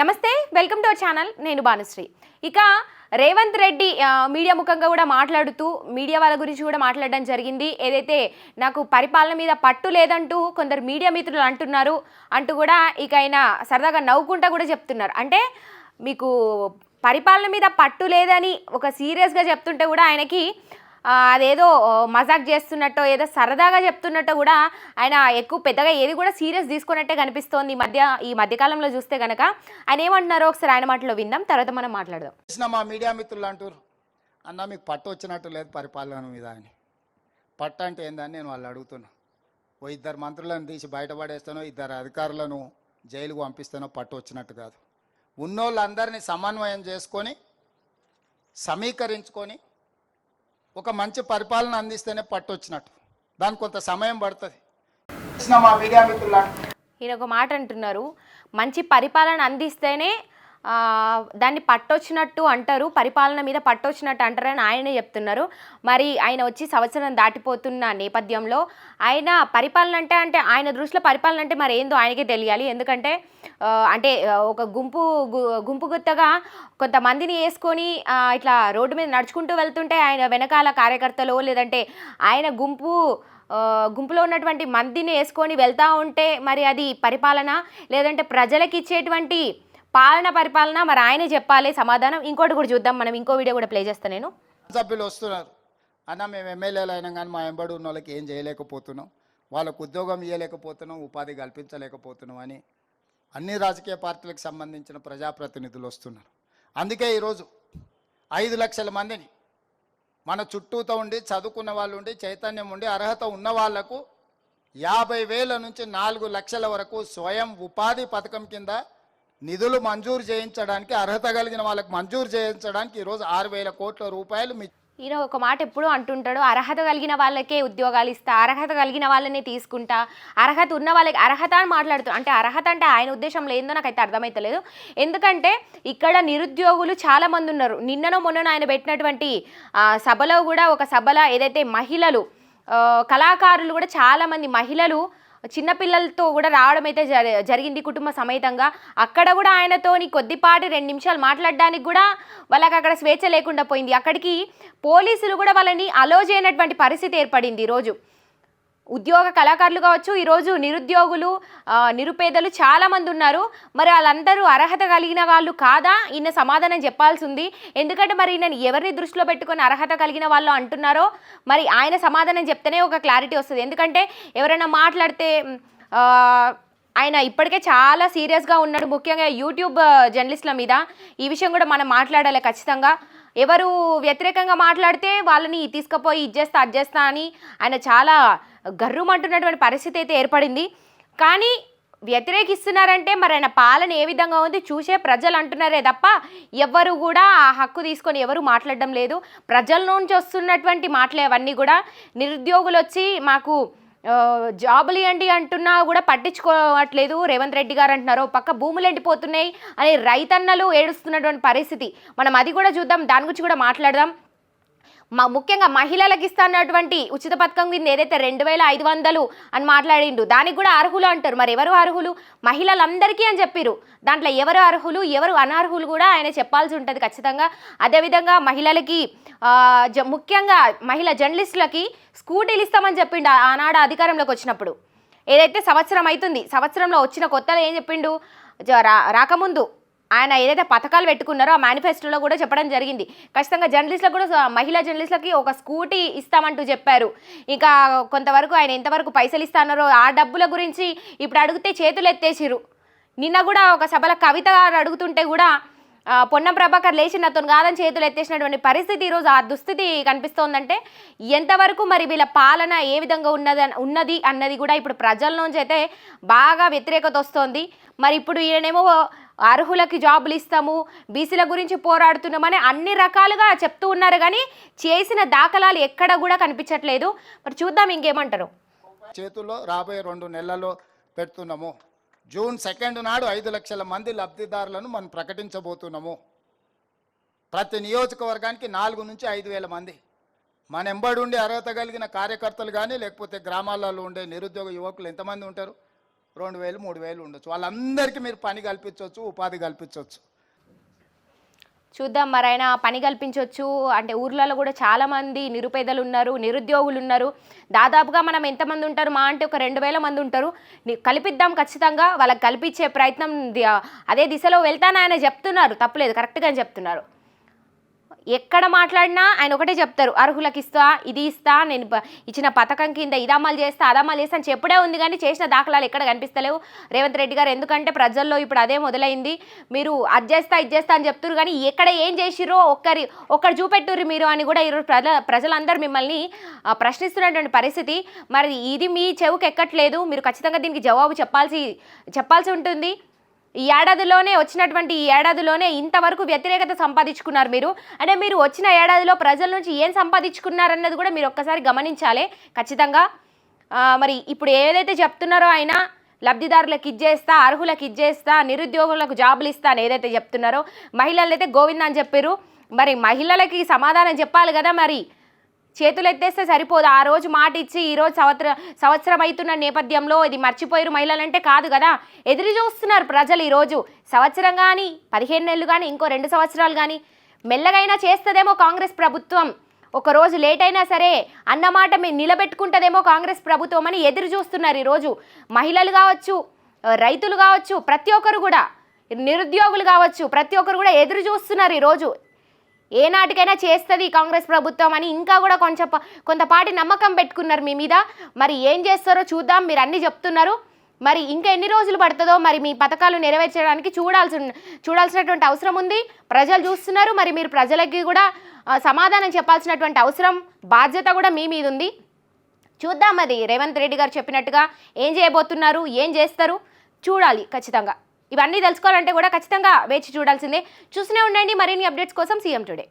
నమస్తే, welcome to our channel. నేను భానుశ్రీ. ఇక రేవంత్ రెడ్డి మీడియా ముఖంగా కూడా మాట్లాడుతూ మీడియా వాళ్ళ గురించి కూడా మాట్లాడడం జరిగింది. ఏదైతే నాకు పరిపాలన మీద పట్టు లేదంటూ కొందరు మీడియా మిత్రులు అంటూ కూడా ఇక ఆయన సరదాగా నవ్వుకుంటా కూడా చెప్తున్నారు. అంటే మీకు పరిపాలన మీద పట్టు లేదని ఒక సీరియస్గా చెప్తుంటే కూడా ఆయనకి అదేదో మజాక్ చేస్తున్నట్టో ఏదో సరదాగా చెప్తున్నట్టు కూడా ఆయన ఎక్కువ పెద్దగా ఏది కూడా సీరియస్ తీసుకున్నట్టే కనిపిస్తోంది ఈ మధ్యకాలంలో చూస్తే కనుక. ఆయన ఏమంటున్నారో ఒకసారి ఆయన మాటలో విందాం, తర్వాత మనం మాట్లాడదాం. మా మీడియా మిత్రులు అంటారు, అన్న మీకు పట్టు వచ్చినట్టు లేదు పరిపాలన మీద అని. పట్టు అంటే ఏందని నేను వాళ్ళు అడుగుతున్నా. ఓ ఇద్దరు మంత్రులను తీసి బయటపడేస్తానో, ఇద్దరు అధికారులను జైలుకు పంపిస్తానో పట్టు వచ్చినట్టు కాదు. ఉన్నోళ్ళందరినీ సమన్వయం చేసుకొని సమీకరించుకొని ఒక మంచి పరిపాలన అందిస్తేనే పట్టు వచ్చినట్టు. దానికి కొంత సమయం పడుతుంది. మా మీడియా మిత్రులు ఈయన ఒక మాట అంటున్నారు, మంచి పరిపాలన అందిస్తేనే దాన్ని పట్టొచ్చినట్టు అంటారు, పరిపాలన మీద పట్టొచ్చినట్టు అంటారని ఆయనే చెప్తున్నారు. మరి ఆయన వచ్చి సంవత్సరం దాటిపోతున్న నేపథ్యంలో ఆయన పరిపాలన అంటే ఆయన దృష్టిలో పరిపాలన అంటే మరి ఏందో ఆయనకే తెలియాలి. ఎందుకంటే అంటే ఒక గుంపు గుత్తగా కొంతమందిని వేసుకొని ఇట్లా రోడ్డు మీద నడుచుకుంటూ వెళ్తుంటే ఆయన వెనకాల కార్యకర్తలు లేదంటే ఆయన గుంపులో ఉన్నటువంటి మందిని వేసుకొని వెళ్తూ ఉంటే మరి అది పరిపాలన లేదంటే ప్రజలకు ఇచ్చేటువంటి పరిపాలన మరి ఆయనే చెప్పాలి సమాధానం. ఇంకోటి కూడా చూద్దాం, మనం ఇంకో వీడియో కూడా ప్లే చేస్తాను. నేను సభ్యులు వస్తున్నారు అన్న, మేము ఎమ్మెల్యేలు అయినా కానీ మా ఎంబడి ఉన్న వాళ్ళకి ఏం చేయలేకపోతున్నాం, వాళ్ళకు ఉద్యోగం ఇవ్వలేకపోతున్నాం, ఉపాధి కల్పించలేకపోతున్నాం అని అన్ని రాజకీయ పార్టీలకు సంబంధించిన ప్రజాప్రతినిధులు వస్తున్నారు. అందుకే ఈరోజు 5 లక్షల మందిని మన చుట్టూతో ఉండి చదువుకున్న వాళ్ళు ఉండి చైతన్యం ఉండి అర్హత ఉన్న వాళ్లకు 50,000 నుంచి 4 లక్షల వరకు స్వయం ఉపాధి పథకం కింద నిధులు మంజూరు చేయించడానికి, అర్హత కలిగిన వాళ్ళకి మంజూరు చేయించడానికి ఈరోజు 6,000 కోట్ల రూపాయలు. ఈయన ఒక మాట ఎప్పుడూ అంటుంటాడు, అర్హత కలిగిన వాళ్ళకే ఉద్యోగాలు ఇస్తా, అర్హత కలిగిన వాళ్ళనే తీసుకుంటా, అర్హత ఉన్న వాళ్ళకి అర్హత అని మాట్లాడుతాడు. అంటే అర్హత అంటే ఆయన ఉద్దేశంలో ఏందో నాకైతే అర్థమవుతలేదు. ఎందుకంటే ఇక్కడ నిరుద్యోగులు చాలామంది ఉన్నారు. నిన్ననో మొన్ననో ఆయన పెట్టినటువంటి సభలో కూడా ఒక సభలో ఏదైతే మహిళలు కళాకారులు కూడా చాలామంది మహిళలు చిన్నపిల్లలతో కూడా రావడం అయితే జరిగింది కుటుంబ సమేతంగా. అక్కడ కూడా ఆయనతోని కొద్దిపాటి 2 నిమిషాలు మాట్లాడడానికి కూడా వాళ్ళకి అక్కడ స్వేచ్ఛ లేకుండా పోయింది. అక్కడికి పోలీసులు కూడా వాళ్ళని అలో చేయనటువంటి పరిస్థితి ఏర్పడింది. ఈరోజు ఉద్యోగ కళాకారులు కావచ్చు, ఈరోజు నిరుద్యోగులు నిరుపేదలు చాలామంది ఉన్నారు. మరి వాళ్ళందరూ అర్హత కలిగిన వాళ్ళు కాదా? ఈయన సమాధానం చెప్పాల్సి ఉంది. ఎందుకంటే మరి ఈయన ఎవరిని దృష్టిలో పెట్టుకొని అర్హత కలిగిన వాళ్ళు అంటున్నారో మరి ఆయన సమాధానం చెప్తేనే ఒక క్లారిటీ వస్తుంది. ఎందుకంటే ఎవరైనా మాట్లాడితే ఆయన ఇప్పటికే చాలా సీరియస్గా ఉన్నాడు, ముఖ్యంగా యూట్యూబ్ జర్నలిస్టుల మీద. ఈ విషయం కూడా మనం మాట్లాడాలి ఖచ్చితంగా. ఎవరు వ్యతిరేకంగా మాట్లాడితే వాళ్ళని తీసుకుపోయి ఇచ్చేస్తా అడ్జేస్తా అని ఆయన చాలా గర్రుమంటున్నటువంటి పరిస్థితి అయితే ఏర్పడింది. కానీ వ్యతిరేకిస్తున్నారంటే మరి ఆయన పాలన ఏ విధంగా ఉంది చూసే ప్రజలు అంటున్నారే తప్ప ఎవరు కూడా ఆ హక్కు తీసుకొని ఎవరు మాట్లాడడం లేదు. ప్రజల నుంచి వస్తున్నటువంటి మాటలే అవన్నీ కూడా. నిరుద్యోగులు వచ్చి మాకు జాబులు ఇవ్వండి అంటున్నా కూడా పట్టించుకోవట్లేదు రేవంత్ రెడ్డి గారు అంటున్నారు. పక్క భూములు ఎండిపోతున్నాయి అని రైతన్నలు ఏడుస్తున్నటువంటి పరిస్థితి. మనం అది కూడా చూద్దాం, దాని గురించి కూడా మాట్లాడదాం. ముఖ్యంగా మహిళలకు ఇస్తున్నటువంటి ఉచిత పథకం కింద ఏదైతే 2,500 అని మాట్లాడిండు, దానికి కూడా అర్హులు అంటారు. మరి ఎవరు అర్హులు? మహిళలందరికీ అని చెప్పిరు. దాంట్లో ఎవరు అర్హులు ఎవరు అనర్హులు కూడా ఆయన చెప్పాల్సి ఉంటుంది ఖచ్చితంగా. అదేవిధంగా మహిళలకి ముఖ్యంగా మహిళా జర్నలిస్టులకి స్కూటీలు ఇస్తామని చెప్పిండు ఆనాడు అధికారంలోకి వచ్చినప్పుడు. ఏదైతే సంవత్సరం అవుతుంది, సంవత్సరంలో వచ్చిన కొత్తలో ఏం చెప్పిండు, రాకముందు ఆయన ఏదైతే పథకాలు పెట్టుకున్నారో ఆ మేనిఫెస్టోలో కూడా చెప్పడం జరిగింది. ఖచ్చితంగా జర్నలిస్టులకు కూడా మహిళా జర్నలిస్టులకి ఒక స్కూటీ ఇస్తామంటూ చెప్పారు. ఇంకా కొంతవరకు ఆయన ఎంతవరకు పైసలు ఇస్తారో ఆ డబ్బుల గురించి ఇప్పుడు అడిగితే చేతులు ఎత్తేసిరు. నిన్న కూడా ఒక సభలో కవిత గారు అడుగుతుంటే కూడా పొన్నం ప్రభాకర్ లేచి నాతో కాదని చేతులు ఎత్తేసినటువంటి పరిస్థితి ఈరోజు ఆ దుస్థితి కనిపిస్తోందంటే ఎంతవరకు మరి వీళ్ళ పాలన ఏ విధంగా ఉన్నది అన్నది కూడా ఇప్పుడు ప్రజల నుంచి అయితే బాగా వ్యతిరేకత వస్తోంది. మరి ఇప్పుడు ఈయనేమో అర్హులకి జాబులు ఇస్తాము, బీసీల గురించి పోరాడుతున్నామని అన్ని రకాలుగా చెప్తూ ఉన్నారు, కానీ చేసిన దాఖలాలు ఎక్కడ కూడా కనిపించట్లేదు. మరి చూద్దాం ఇంకేమంటారు. చేతుల్లో రాబోయే 2 నెలల్లో పెడుతున్నాము. జూన్ 2 నాడు 5 లక్షల మంది లబ్ధిదారులను మనం ప్రకటించబోతున్నాము. ప్రతి నియోజకవర్గానికి 4 నుంచి 5,000 మంది మన ఎంబడి ఉండే అర్హత కలిగిన కార్యకర్తలు కానీ లేకపోతే గ్రామాలలో ఉండే నిరుద్యోగ యువకులు ఎంతమంది ఉంటారు? 2,000 3,000 ఉండొచ్చు. వాళ్ళందరికీ మీరు పని కల్పించవచ్చు, ఉపాధి కల్పించవచ్చు. చూద్దాం మరి ఆయన పని కల్పించవచ్చు అంటే ఊర్లలో కూడా చాలా మంది నిరుపేదలు ఉన్నారు, నిరుద్యోగులు ఉన్నారు. దాదాపుగా మనం ఎంతమంది ఉంటారు మా అంటే ఒక 2,000 మంది ఉంటారు. కల్పిద్దాం ఖచ్చితంగా, వాళ్ళకి కల్పించే ప్రయత్నం అదే దిశలో వెళ్తానని ఆయన చెప్తున్నారు, తప్పులేదు, కరెక్ట్గానే చెప్తున్నారు. ఎక్కడ మాట్లాడినా ఆయన ఒకటే చెప్తారు, అర్హులకు ఇస్తా, ఇది ఇస్తా, నేను ఇచ్చిన పథకం కింద ఇది అమలు చేస్తా, అది అమలు చేస్తా అని చెప్పుడే ఉంది, కానీ చేసిన దాఖలాలు ఎక్కడ కనిపిస్తలేవు రేవంత్ రెడ్డి గారు. ఎందుకంటే ప్రజల్లో ఇప్పుడు అదే మొదలైంది, మీరు అది చేస్తా ఇది చేస్తా అని చెప్తున్నారు, కానీ ఎక్కడ ఏం చేసిరో ఒక్కరు చూపెట్టుర్రు మీరు అని కూడా ఈరోజు ప్రజలందరూ మిమ్మల్ని ప్రశ్నిస్తున్నటువంటి పరిస్థితి. మరి ఇది మీ చెవుకు ఎక్కట్లేదు, మీరు ఖచ్చితంగా దీనికి జవాబు చెప్పాల్సి ఉంటుంది. ఈ ఏడాదిలోనే ఇంతవరకు వ్యతిరేకత సంపాదించుకున్నారు మీరు. అంటే మీరు వచ్చిన ఏడాదిలో ప్రజల నుంచి ఏం సంపాదించుకున్నారన్నది కూడా మీరు ఒక్కసారి గమనించాలి ఖచ్చితంగా. మరి ఇప్పుడు ఏదైతే చెప్తున్నారో ఆయన లబ్ధిదారులకు ఇచ్చేస్తా, అర్హులకు ఇచ్చేస్తా, నిరుద్యోగులకు జాబులు ఇస్తా అని ఏదైతే చెప్తున్నారో, మహిళలు అయితే గోవింద అని చెప్పారు. మరి మహిళలకి సమాధానం చెప్పాలి కదా, మరి చేతులు ఎత్తేస్తే సరిపోదు. ఆ రోజు మాట ఇచ్చి ఈరోజు సంవత్సరం అవుతున్న నేపథ్యంలో ఇది మర్చిపోయారు మహిళలంటే కాదు కదా, ఎదురు చూస్తున్నారు ప్రజలు. ఈరోజు సంవత్సరం కానీ 15 నెలలు కానీ ఇంకో 2 సంవత్సరాలు కానీ మెల్లగైనా చేస్తుందేమో కాంగ్రెస్ ప్రభుత్వం, ఒక రోజు లేట్ అయినా సరే అన్నమాట మీరు నిలబెట్టుకుంటుందేమో కాంగ్రెస్ ప్రభుత్వం అని ఎదురు చూస్తున్నారు ఈరోజు. మహిళలు కావచ్చు, రైతులు కావచ్చు, ప్రతి ఒక్కరు కూడా, నిరుద్యోగులు కావచ్చు, ప్రతి ఒక్కరు కూడా ఎదురు చూస్తున్నారు ఈరోజు. ఏనాటికైనా చేస్తుంది కాంగ్రెస్ ప్రభుత్వం అని ఇంకా కూడా కొంతపాటి నమ్మకం పెట్టుకున్నారు మీ మీద. మరి ఏం చేస్తారో చూద్దాం. మీరు అన్నీ చెప్తున్నారు, మరి ఇంకా ఎన్ని రోజులు పడుతుందో మరి మీ పథకాలు నెరవేర్చడానికి చూడాల్సినటువంటి అవసరం ఉంది. ప్రజలు చూస్తున్నారు, మరి మీరు ప్రజలకి కూడా సమాధానం చెప్పాల్సినటువంటి అవసరం, బాధ్యత కూడా మీ మీద ఉంది. చూద్దాం అది రేవంత్ రెడ్డి గారు చెప్పినట్టుగా ఏం చేయబోతున్నారు, ఏం చేస్తారు చూడాలి ఖచ్చితంగా. ఇవన్నీ తెలుసుకోవాలంటే కూడా ఖచ్చితంగా వేచి చూడాల్సిందే. చూస్తూనే ఉండండి మరిన్ని అప్డేట్స్ కోసం సీఎం టుడే.